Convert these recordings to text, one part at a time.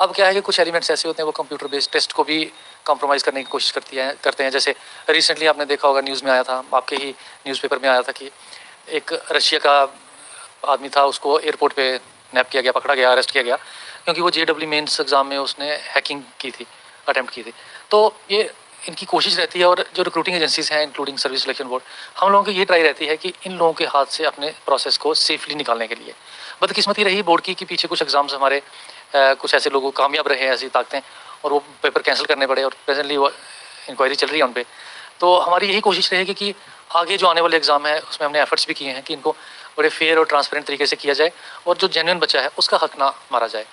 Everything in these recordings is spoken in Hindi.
अब क्या है कि कुछ एलिमेंट्स ऐसे होते हैं वो कंप्यूटर बेस्ड टेस्ट को भी कॉम्प्रोमाइज़ करने की कोशिश करते हैं। जैसे रिसेंटली आपने देखा होगा, न्यूज़ में आया था, आपके ही न्यूज़पेपर में आया था कि एक रशिया का आदमी था, उसको एयरपोर्ट पे नैप किया गया, पकड़ा गया, अरेस्ट किया गया, क्योंकि वो जेईई मेंस एग्ज़ाम में उसने हैकिंग की थी, अटेम्प्ट की थी। तो ये इनकी कोशिश रहती है, और जो रिक्रूटिंग एजेंसीज़ हैं इंक्लूडिंग सर्विस सिलेक्शन बोर्ड, हम लोगों की ये ट्राई रहती है कि इन लोगों के हाथ से अपने प्रोसेस को सेफली निकालने के लिए। बदकिस्मती रही बोर्ड की कि पीछे कुछ एग्ज़ाम्स हमारे कुछ ऐसे लोग कामयाब रहे हैं, ऐसी ताकतें, और वो पेपर कैंसिल करने पड़े, और प्रेजेंटली वो इंक्वायरी चल रही है उन पर। तो हमारी यही कोशिश रहेगी कि आगे जो आने वाले एग्ज़ाम है उसमें हमने एफर्ट्स भी किए हैं कि इनको बड़े फेयर और ट्रांसपेरेंट तरीके से किया जाए, और जो जेन्युइन बच्चा है उसका हक ना मारा जाए।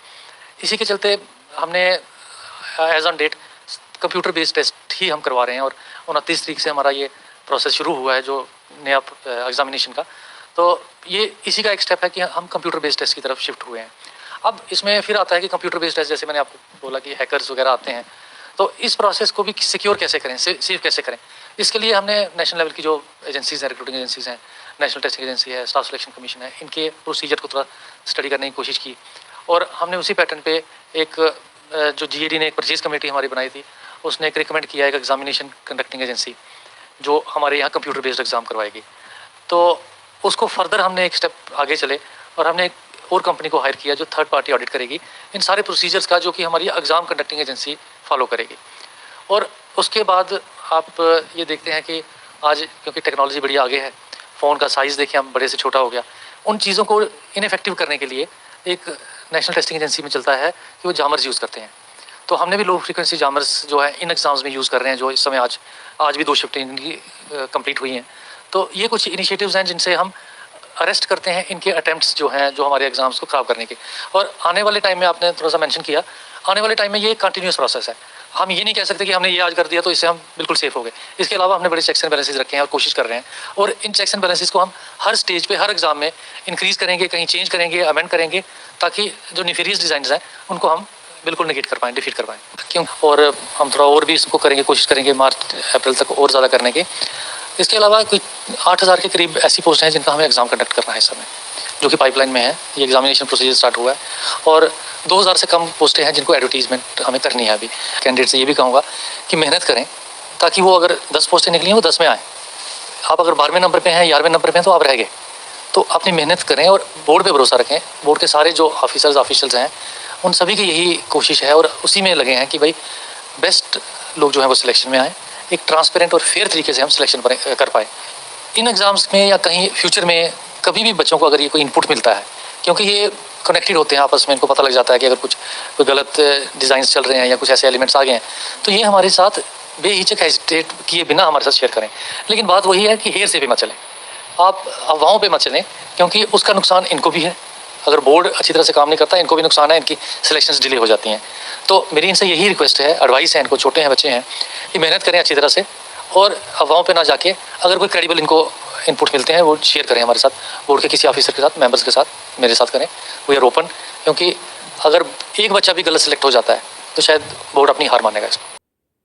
इसी के चलते हमने as on date computer based test ही हम करवा रहे हैं, और 29 तारीख से हमारा ये प्रोसेस शुरू हुआ है जो नया एग्जामिनेशन का। तो ये इसी का एक स्टेप है कि हम कंप्यूटर बेस्ड टेस्ट की तरफ शिफ्ट हुए हैं। अब इसमें फिर आता है कि कंप्यूटर बेस्ड टेस्ट, जैसे मैंने आपको बोला कि हैकर्स वगैरह आते हैं, तो इस प्रोसेस को भी सिक्योर कैसे करें, सेफ कैसे करें। इसके लिए हमने नेशनल लेवल की जो एजेंसीज़ हैं, रिक्रूटिंग एजेंसीज़ हैं, नेशनल टेस्टिंग एजेंसी है, स्टाफ सिलेक्शन कमीशन है, इनके प्रोसीजर को थोड़ा स्टडी करने की कोशिश की, और हमने उसी पैटर्न पे एक जो जीएडी ने एक परचेज कमेटी हमारी बनाई थी, उसने एक रिकमेंड किया एक एग्जामिनेशन कंडक्टिंग एजेंसी जो हमारे यहाँ कंप्यूटर बेस्ड एग्ज़ाम करवाएगी। तो उसको फर्दर हमने एक स्टेप आगे चले, और हमने एक और कंपनी को हायर किया जो थर्ड पार्टी ऑडिट करेगी इन सारे प्रोसीजर्स का, जो कि हमारी एग्ज़ाम कंडक्टिंग एजेंसी फॉलो करेगी। और उसके बाद आप ये देखते हैं कि आज क्योंकि टेक्नोलॉजी बड़ी आगे है, फ़ोन का साइज़ देखिए हम बड़े से छोटा हो गया, उन चीज़ों को इनफेक्टिव करने के लिए एक नेशनल टेस्टिंग एजेंसी में चलता है कि वो जामर्स यूज़ करते हैं। तो हमने भी लो फ्रीक्वेंसी जामर्स जो है इन एग्ज़ाम्स में यूज़ कर रहे हैं, जो इस समय आज भी 2 शिफ्टें इनकी कंप्लीट हुई हैं। तो ये कुछ इनिशिएटिव्स हैं जिनसे हम अरेस्ट करते हैं इनके अटेम्प्ट्स जो हैं, जो हमारे एग्ज़ाम्स को ख़राब करने के। और आने वाले टाइम में आपने थोड़ा सा मेंशन किया, आने वाले टाइम में ये कंटिन्यूस प्रोसेस है। हम ये नहीं कह सकते कि हमने ये आज कर दिया तो इससे हम बिल्कुल सेफ हो गए। इसके अलावा हमने बड़े चेक्स एंड बैलेंसेस रखे हैं और कोशिश कर रहे हैं, और इन चेक्स एंड बैलेंसेस को हम हर स्टेज पे, हर एग्ज़ाम में इंक्रीज़ करेंगे, कहीं चेंज करेंगे, अमेंड करेंगे, ताकि जो नेफेरियस डिज़ाइन्स हैं उनको हम बिल्कुल नेगेट कर पाएँ, डिफीट कर पाएँ। क्यों, और हम थोड़ा और भी इसको करेंगे, कोशिश करेंगे मार्च अप्रैल तक और ज़्यादा करने की। इसके अलावा कोई 8000 के करीब ऐसी पोस्ट हैं जिनका हमें एग्ज़ाम कंडक्ट करना है इस समय, जो कि पाइपलाइन में है। ये एग्जामिनेशन प्रोसीजर स्टार्ट हुआ है, और 2000 से कम पोस्टें हैं जिनको एडवर्टीजमेंट हमें करनी है। अभी कैंडिडेट से ये भी कहूँगा कि मेहनत करें, ताकि वो अगर 10 पोस्टें निकली हैं वो 10 में आए। आप अगर 12वें नंबर पे हैं, 11वें नंबर पे हैं, तो आप रह गए। तो अपनी मेहनत करें और बोर्ड पे भरोसा रखें। बोर्ड के सारे जो ऑफिशियल्स हैं उन सभी की यही कोशिश है, और उसी में लगे हैं कि भाई बेस्ट लोग जो हैं वो सिलेक्शन में आए, एक ट्रांसपेरेंट और फेयर तरीके से हम सिलेक्शन कर पाए इन एग्ज़ाम्स में, या कहीं फ्यूचर में कभी भी बच्चों को अगर ये कोई इनपुट मिलता है, क्योंकि ये कनेक्टेड होते हैं आपस में, इनको पता लग जाता है कि अगर कोई गलत डिज़ाइंस चल रहे हैं या कुछ ऐसे एलिमेंट्स आ गए हैं, तो ये हमारे साथ बेहिचक हेजिटेट किए बिना हमारे साथ शेयर करें। लेकिन बात वही है कि हेर से भी मत चलें, आप अफवाहों पे मत चलें, क्योंकि उसका नुकसान इनको भी है। अगर बोर्ड अच्छी तरह से काम नहीं करता, इनको भी नुकसान है, इनकी सिलेक्शंस डिले हो जाती हैं। तो मेरी इनसे यही रिक्वेस्ट है, एडवाइस है इनको, छोटे हैं, बच्चे हैं, कि मेहनत करें अच्छी तरह से, और अफवाहों पे ना जाके अगर कोई क्रेडिबल इनको इनपुट मिलते हैं वो शेयर करें हमारे साथ, बोर्ड के किसी ऑफिसर के साथ, मेंबर्स के साथ, मेरे साथ करें। वी आर ओपन, क्योंकि अगर एक बच्चा भी गलत सेलेक्ट हो जाता है तो शायद बोर्ड अपनी हार मानेगा इसको।